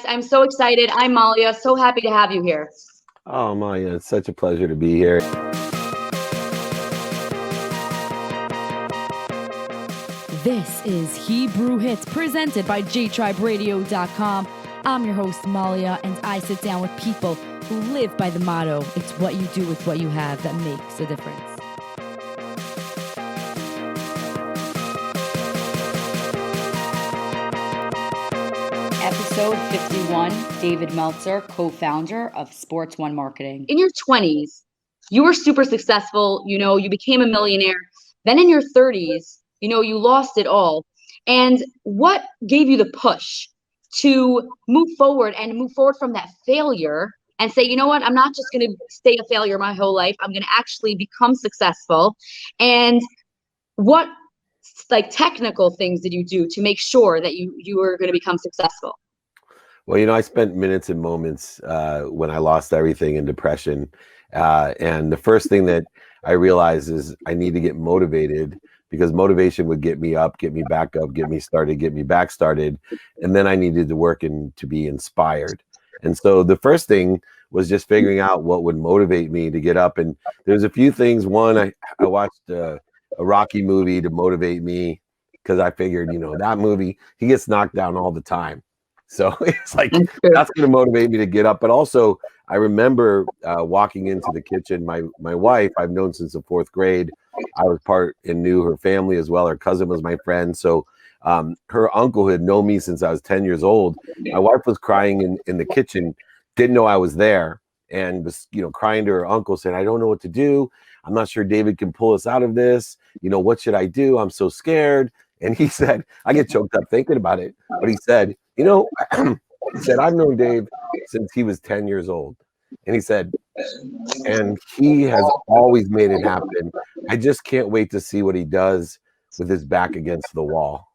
I'm so excited. I'm Malya. So happy to have you here. Oh, Malya, it's such a pleasure to be here. This is Hebrew Hits presented by jtriberadio.com. I'm your host, Malya, and I sit down with people who live by the motto, it's what you do with what you have that makes a difference. Episode 51, David Meltzer, co-founder of Sports One Marketing. In your 20s, you were super successful. You became a millionaire. Then in your 30s, you lost it all. And what gave you the push to move forward from that failure and say, you know what, I'm not just going to stay a failure my whole life. I'm going to actually become successful. And what technical things did you do to make sure that you were going to become successful? Well, I spent minutes and moments when I lost everything in depression. And the first thing that I realized is I need to get motivated, because motivation would get me up, get me back up, get me started, get me back started. And then I needed to work to be inspired. And so the first thing was just figuring out what would motivate me to get up. And there's a few things. One, I watched a Rocky movie to motivate me, because I figured, that movie, he gets knocked down all the time. So it's like, that's going to motivate me to get up. But also, I remember walking into the kitchen. My wife, I've known since the 4th grade. I was part and knew her family as well. Her cousin was my friend. So her uncle had known me since I was 10 years old. My wife was crying in the kitchen, didn't know I was there, and was, crying to her uncle, said, I don't know what to do. I'm not sure David can pull us out of this. What should I do? I'm so scared. And he said, I get choked up thinking about it. But he said, he said, I've known Dave since he was 10 years old. And he said, and he has always made it happen. I just can't wait to see what he does with his back against the wall.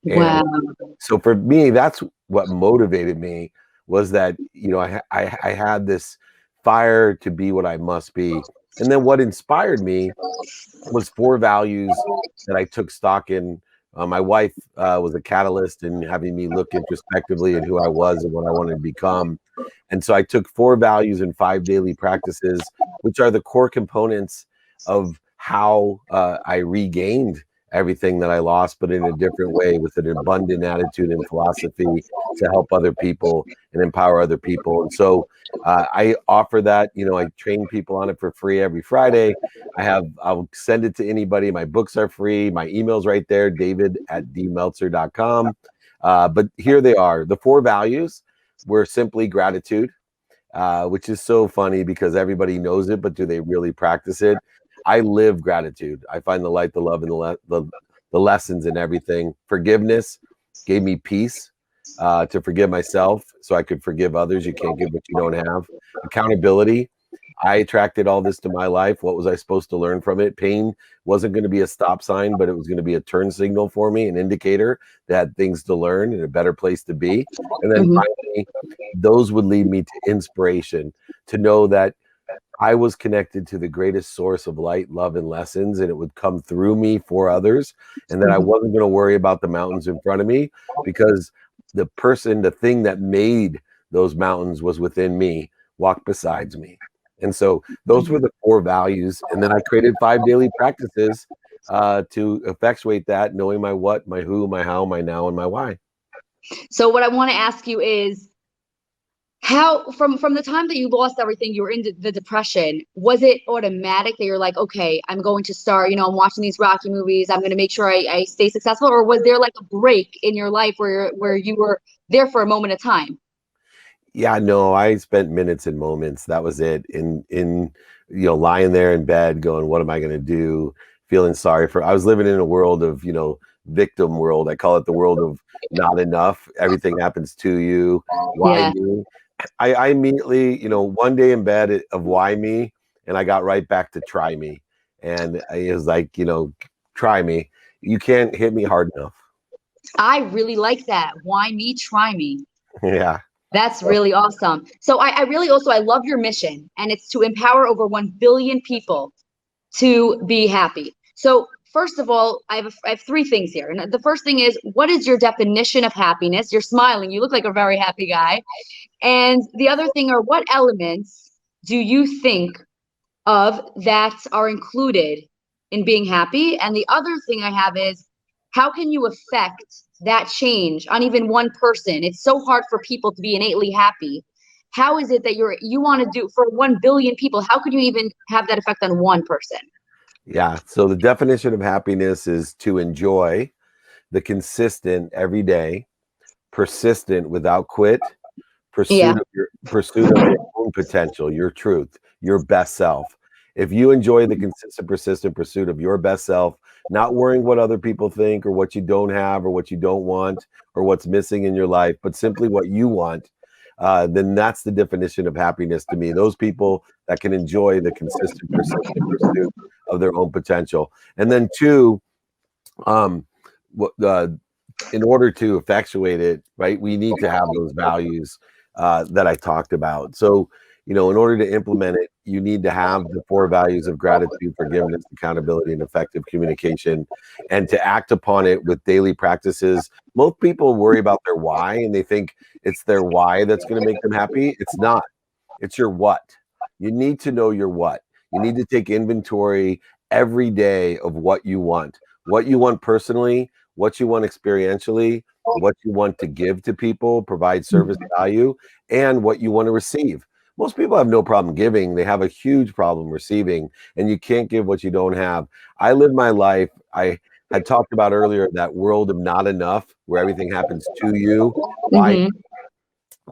Wow. And so for me, that's what motivated me, was that, I had this fire to be what I must be. And then what inspired me was 4 values that I took stock in. My wife was a catalyst in having me look introspectively at who I was and what I wanted to become. And so I took 4 values and 5 daily practices, which are the core components of how I regained everything that I lost, but in a different way, with an abundant attitude and philosophy to help other people and empower other people. And so I offer that. I train people on it for free every Friday. I'll send it to anybody. My books are free. My email's right there, david@dmeltzer.com. But here they are. The 4 values were simply gratitude, which is so funny because everybody knows it, but do they really practice it? I live gratitude. I find the light, the love, and the lessons in everything. Forgiveness gave me peace to forgive myself so I could forgive others. You can't give what you don't have. Accountability. I attracted all this to my life. What was I supposed to learn from it? Pain wasn't going to be a stop sign, but it was going to be a turn signal for me, an indicator that I had things to learn and a better place to be. And then finally, those would lead me to inspiration, to know that I was connected to the greatest source of light, love, and lessons, and it would come through me for others, and that I wasn't going to worry about the mountains in front of me, because the thing that made those mountains was within me, walked beside me. And so those were the 4 values. And then I created 5 daily practices to effectuate that, knowing my what, my who, my how, my now, and my why. So what I want to ask you is, how, from the time that you lost everything, you were in the depression, was it automatic that you're like, okay, I'm going to start, I'm watching these Rocky movies, I'm going to make sure I stay successful? Or was there like a break in your life where you were there for a moment of time? Yeah, no, I spent minutes and moments. That was it. In lying there in bed going, what am I going to do? Feeling sorry I was living in a world of, victim world. I call it the world of not enough. Everything happens to you. Why me? I immediately, one day in bed of why me, and I got right back to try me. And it was like, try me. You can't hit me hard enough. I really like that. Why me? Try me. Yeah. That's really awesome. So I really also, I love your mission, and it's to empower over 1 billion people to be happy. So first of all, I have three things here. And the first thing is, what is your definition of happiness? You're smiling. You look like a very happy guy. And the other thing are, what elements do you think of that are included in being happy? And the other thing I have is, how can you affect that change on even one person? It's so hard for people to be innately happy. How is it that you want to do for 1 billion people? How could you even have that effect on one person? Yeah. So the definition of happiness is to enjoy the consistent, everyday, persistent, without quit Yeah. pursuit of your own potential, your truth, your best self. If you enjoy the consistent, persistent pursuit of your best self, not worrying what other people think or what you don't have or what you don't want or what's missing in your life, but simply what you want, then that's the definition of happiness to me. Those people that can enjoy the consistent, persistent pursuit of their own potential. And then two, um, in order to effectuate it, right, we need to have those values that I talked about. So, in order to implement it, you need to have the 4 values of gratitude, forgiveness, accountability, and effective communication, and to act upon it with daily practices. Most people worry about their why, and they think it's their why that's going to make them happy. It's not. It's your what. You need to know your what. You need to take inventory every day of what you want personally, what you want experientially, what you want to give to people, provide service value, and what you want to receive. Most people have no problem giving. They have a huge problem receiving, and you can't give what you don't have. I live my life. I talked about earlier that world of not enough, where everything happens to you. Mm-hmm.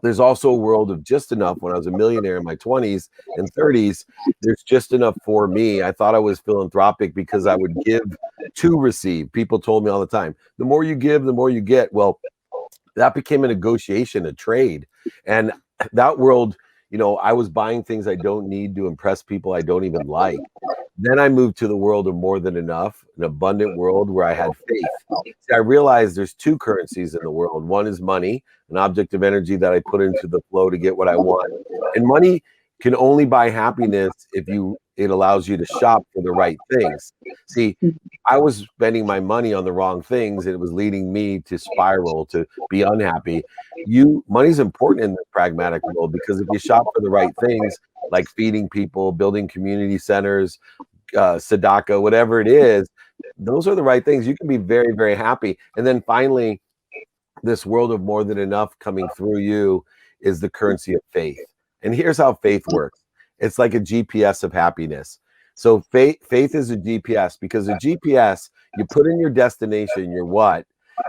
There's also a world of just enough. When I was a millionaire in my 20s and 30s, there's just enough for me. I thought I was philanthropic because I would give to receive. People told me all the time, the more you give, the more you get. Well, that became a negotiation, a trade. And that world, I was buying things I don't need to impress people I don't even like. Then I moved to the world of more than enough, an abundant world where I had faith. See, I realized there's 2 currencies in the world. One is money, an object of energy that I put into the flow to get what I want. And money can only buy happiness if it allows you to shop for the right things. See, I was spending my money on the wrong things, and it was leading me to spiral, to be unhappy. Money's important in the pragmatic world, because if you shop for the right things, like feeding people, building community centers, Sadaka, whatever it is, those are the right things. You can be very, very happy. And then finally, this world of more than enough coming through you is the currency of faith. And here's how faith works. It's like a GPS of happiness. So faith is a GPS, because a GPS, you put in your destination, your what,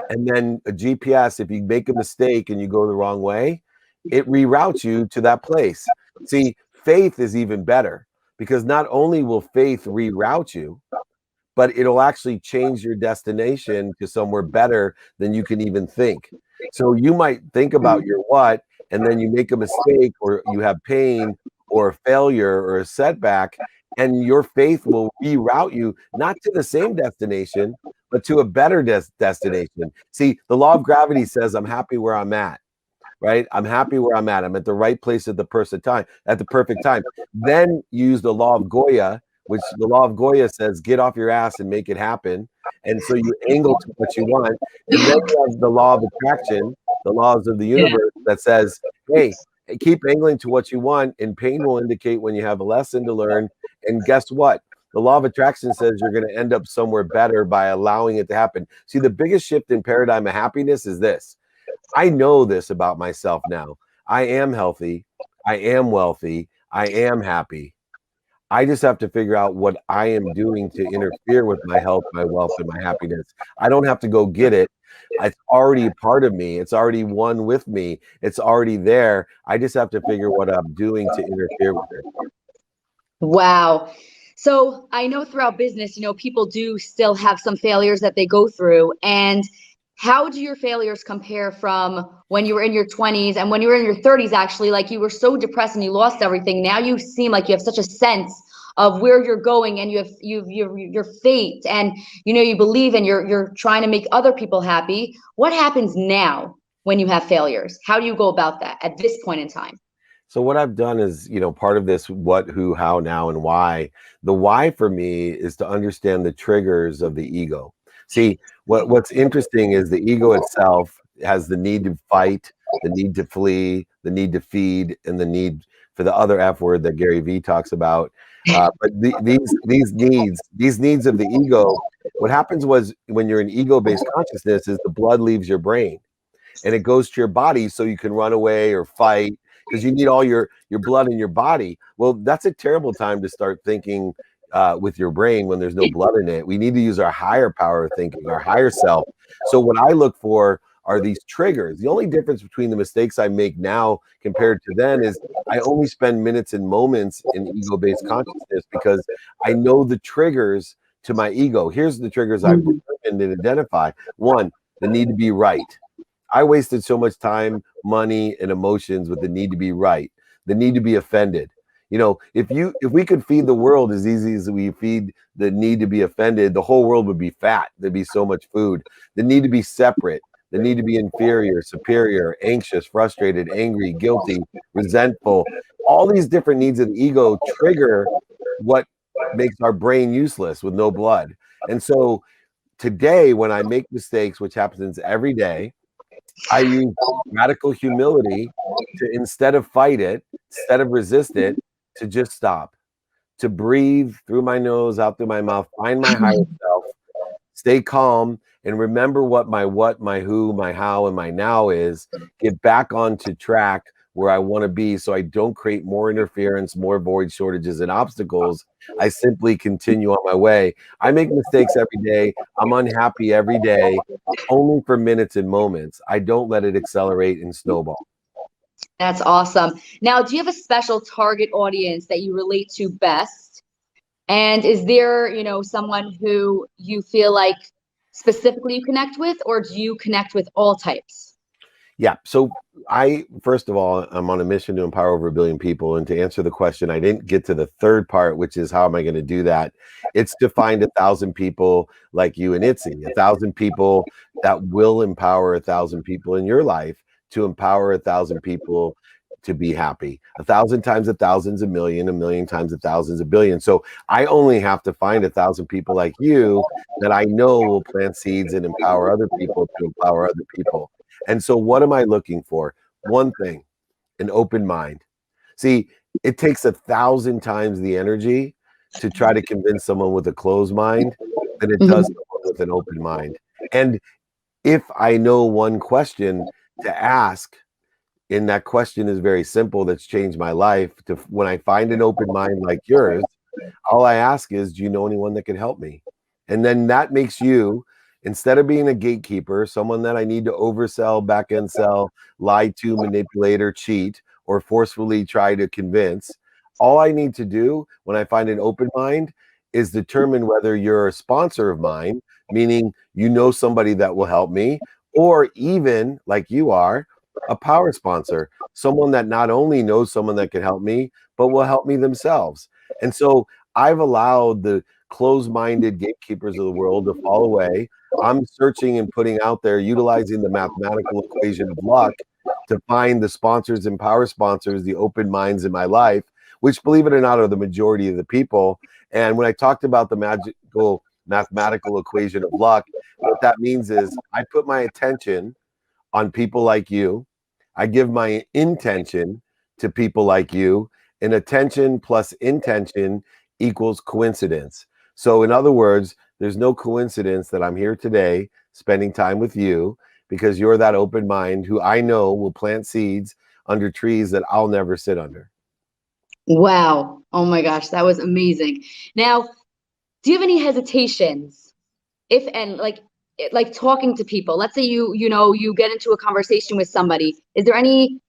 and then a GPS, if you make a mistake and you go the wrong way, it reroutes you to that place. See, faith is even better, because not only will faith reroute you, but it'll actually change your destination to somewhere better than you can even think. So you might think about your what, and then you make a mistake, or you have pain or a failure or a setback, and your faith will reroute you not to the same destination, but to a better destination. See, the law of gravity says I'm happy where I'm at. Right? I'm happy where I'm at. I'm at the right place at the perfect time. Then use the law of Goya, which the law of Goya says, get off your ass and make it happen. And so you angle to what you want. And then you have the law of attraction, the laws of the universe, that says, hey, keep angling to what you want, and pain will indicate when you have a lesson to learn. And guess what? The law of attraction says you're going to end up somewhere better by allowing it to happen. See, the biggest shift in paradigm of happiness is this. I know this about myself now. I am healthy. I am wealthy. I am happy. I just have to figure out what I am doing to interfere with my health, my wealth, and my happiness. I don't have to go get it. It's already a part of me. It's already one with me. It's already there. I just have to figure what I'm doing to interfere with it. Wow. So I know throughout business, people do still have some failures that they go through. And how do your failures compare from when you were in your 20s and when you were in your 30s, actually, like you were so depressed and you lost everything? Now you seem like you have such a sense of where you're going, and you have your fate, and you believe, and you're trying to make other people happy. What happens now when you have failures? How do you go about that at this point in time? So what I've done is, part of this what, who, how, now, and why. The why for me is to understand the triggers of the ego. See, what's interesting is the ego itself has the need to fight, the need to flee, the need to feed, and the need for the other F word that Gary Vee talks about. But these needs of the ego, what happens was when you're in ego-based consciousness is the blood leaves your brain and it goes to your body so you can run away or fight because you need all your blood in your body. Well, that's a terrible time to start thinking with your brain when there's no blood in it. We need to use our higher power of thinking, our higher self. So what I look for are these triggers. The only difference between the mistakes I make now compared to then is I only spend minutes and moments in ego-based consciousness because I know the triggers to my ego. Here's the triggers I've determined and identify. One, the need to be right. I wasted so much time, money, and emotions with the need to be right, the need to be offended. If we could feed the world as easy as we feed the need to be offended, the whole world would be fat. There'd be so much food. The need to be separate, the need to be inferior, superior, anxious, frustrated, angry, guilty, resentful. All these different needs of the ego trigger what makes our brain useless with no blood. And so today, when I make mistakes, which happens every day, I use radical humility to, instead of fight it, instead of resist it, to just stop, to breathe through my nose, out through my mouth, find my higher self, stay calm, and remember what, my who, my how, and my now is, get back onto track where I want to be so I don't create more interference, more void, shortages, and obstacles. I simply continue on my way. I make mistakes every day. I'm unhappy every day, only for minutes and moments. I don't let it accelerate and snowball. That's awesome. Now, do you have a special target audience that you relate to best? And is there, someone who you feel like specifically you connect with, or do you connect with all types? Yeah. So first of all, I'm on a mission to empower over 1 billion people. And to answer the question, I didn't get to the third part, which is how am I going to do that? It's to find 1,000 people like you and Itzy, 1,000 people that will empower 1,000 people in your life to empower 1,000 people to be happy. 1,000 times 1,000 is 1,000,000, 1,000,000 times 1,000 is 1,000,000,000. So I only have to find 1,000 people like you that I know will plant seeds and empower other people to empower other people. And so what am I looking for? One thing, an open mind. See, it takes 1,000 times the energy to try to convince someone with a closed mind than it does someone with an open mind. And if I know one question to ask, and that question is very simple, that's changed my life, when I find an open mind like yours, all I ask is, do you know anyone that can help me? And then that makes you, instead of being a gatekeeper, someone that I need to oversell, back end sell, lie to, manipulate, or cheat, or forcefully try to convince, all I need to do when I find an open mind is determine whether you're a sponsor of mine, meaning you know somebody that will help me, or even like you are, a power sponsor, someone that not only knows someone that can help me, but will help me themselves. And so I've allowed the closed-minded gatekeepers of the world to fall away. I'm searching and putting out there, utilizing the mathematical equation of luck to find the sponsors and power sponsors, the open minds in my life, which, believe it or not, are the majority of the people. And when I talked about the magical mathematical equation of luck, what that means is I put my attention on people like you. I give my intention to people like you, and attention plus intention equals coincidence. So in other words, there's no coincidence that I'm here today spending time with you because you're that open mind who I know will plant seeds under trees that I'll never sit under. Wow. Oh my gosh, that was amazing. Now, do you have any hesitations if and like talking to people? Let's say you get into a conversation with somebody. Is there any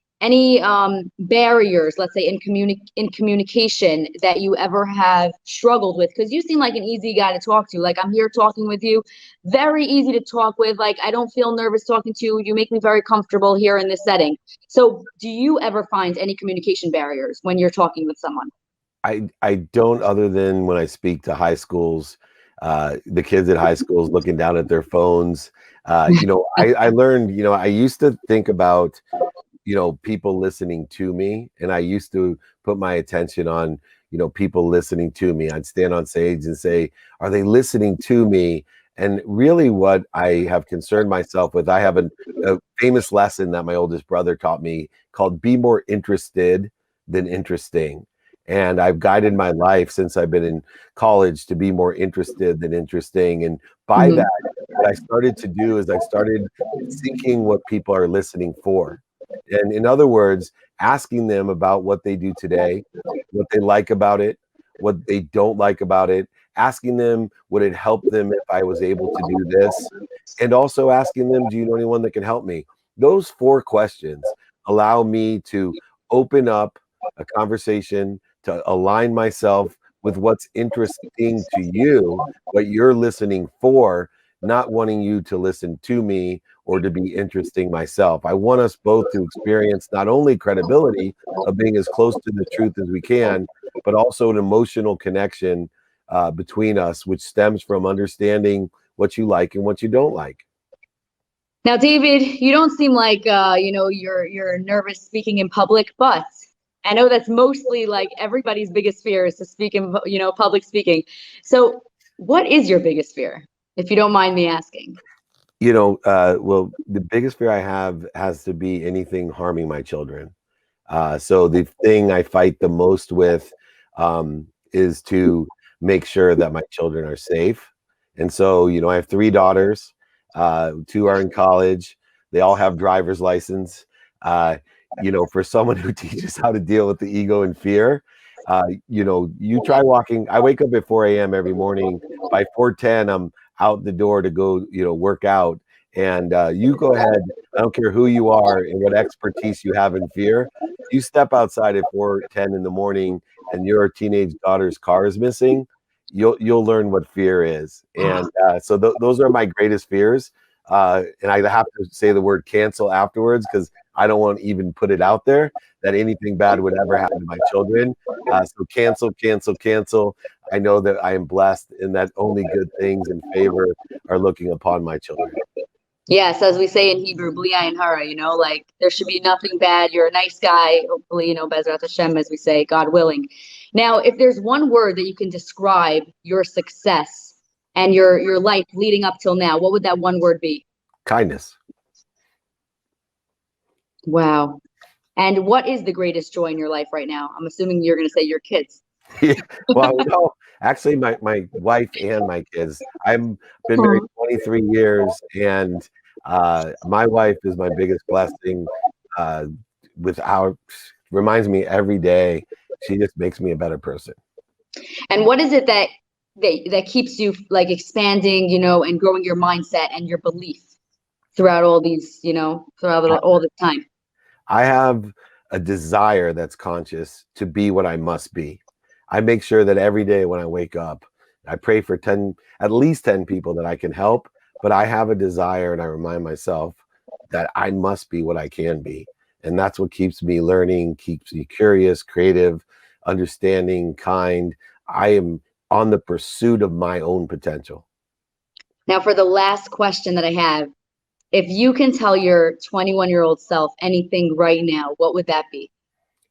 barriers, let's say in communication, that you ever have struggled with? Because you seem like an easy guy to talk to. Like, I'm here talking with you, very easy to talk with. Like, I don't feel nervous talking to you. You make me very comfortable here in this setting. So do you ever find any communication barriers when you're talking with someone? I don't, other than when I speak to high schools, the kids at high schools looking down at their phones. I learned, I used to think about people listening to me. And I used to put my attention on, people listening to me. I'd stand on stage and say, are they listening to me? And really what I have concerned myself with, I have a famous lesson that my oldest brother taught me called be more interested than interesting. And I've guided my life since I've been in college to be more interested than interesting. And by that, what I started to do is I started seeking what people are listening for. And in other words, asking them about what they do today, what they like about it, what they don't like about it, asking them, would it help them if I was able to do this? And also asking them, do you know anyone that can help me? Those 4 questions allow me to open up a conversation, to align myself with what's interesting to you, what you're listening for, not wanting you to listen to me or to be interesting myself. I want us both to experience not only credibility of being as close to the truth as we can, but also an emotional connection between us, which stems from understanding what you like and what you don't like. Now, David, you don't seem like you're nervous speaking in public, but I know that's mostly like everybody's biggest fear is to speak in public speaking. So, what is your biggest fear, if you don't mind me asking? Well, the biggest fear I have has to be anything harming my children. So the thing I fight the most with is to make sure that my children are safe. And so, I have 3 daughters, 2 are in college. They all have driver's license. For someone who teaches how to deal with the ego and fear, you try walking. I wake up at 4 a.m. every morning. By 4:10, I'm out the door to go, work out. And you go ahead. I don't care who you are and what expertise you have in fear. You step outside at 4:10 in the morning, and your teenage daughter's car is missing. You'll learn what fear is. And so those are my greatest fears. And I have to say the word cancel afterwards because I don't want to even put it out there that anything bad would ever happen to my children. So cancel, cancel, cancel. I know that I am blessed and that only good things and favor are looking upon my children. Yes, as we say in Hebrew, Bli Ayin Hara, like there should be nothing bad. You're a nice guy. Hopefully, Bezrat Hashem, as we say, God willing. Now, if there's one word that you can describe your success and your life leading up till now, what would that one word be? Kindness. Wow. And what is the greatest joy in your life right now? I'm assuming you're going to say your kids. Well, no, actually, my wife and my kids. I've been married 23 years, and my wife is my biggest blessing. Reminds me every day. She just makes me a better person. And what is it that keeps you like expanding, and growing your mindset and your belief throughout all these, throughout all this time? I have a desire that's conscious to be what I must be. I make sure that every day when I wake up, I pray for at least 10 people that I can help, but I have a desire and I remind myself that I must be what I can be. And that's what keeps me learning, keeps me curious, creative, understanding, kind. I am on the pursuit of my own potential. Now, for the last question that I have, if you can tell your 21-year-old self anything right now, what would that be?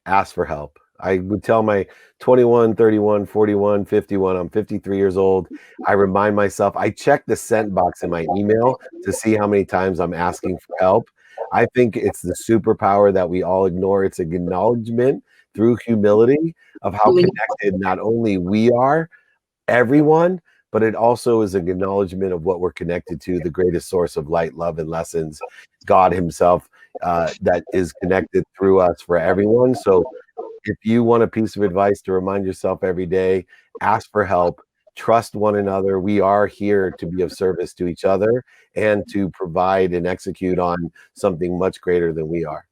Ask for help. I would tell my 21, 31, 41, 51, I'm 53 years old. I remind myself, I check the sent box in my email to see how many times I'm asking for help. I think it's the superpower that we all ignore. It's an acknowledgement through humility of how connected not only we are, everyone, but it also is an acknowledgement of what we're connected to, the greatest source of light, love, and lessons, God himself, that is connected through us for everyone. So if you want a piece of advice to remind yourself every day, ask for help, trust one another. We are here to be of service to each other and to provide and execute on something much greater than we are.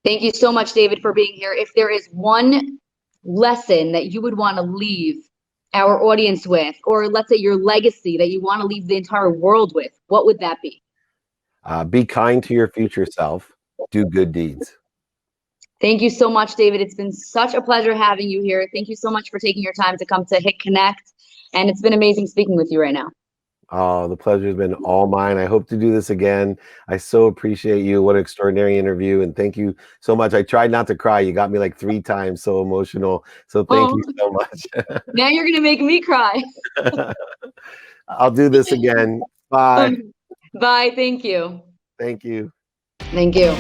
Thank you so much, David, for being here. If there is one lesson that you would want to leave our audience with, or let's say your legacy that you want to leave the entire world with, what would that be? Be kind to your future self. Do good deeds. Thank you so much, David. It's been such a pleasure having you here. Thank you so much for taking your time to come to Hit Connect. And it's been amazing speaking with you right now. Oh, the pleasure has been all mine. I hope to do this again. I so appreciate you. What an extraordinary interview. And thank you so much. I tried not to cry. You got me like 3 times so emotional. So thank Oh, you so much. now you're gonna make me cry. I'll do this again. Bye. Bye. Thank you. Thank you. Thank you.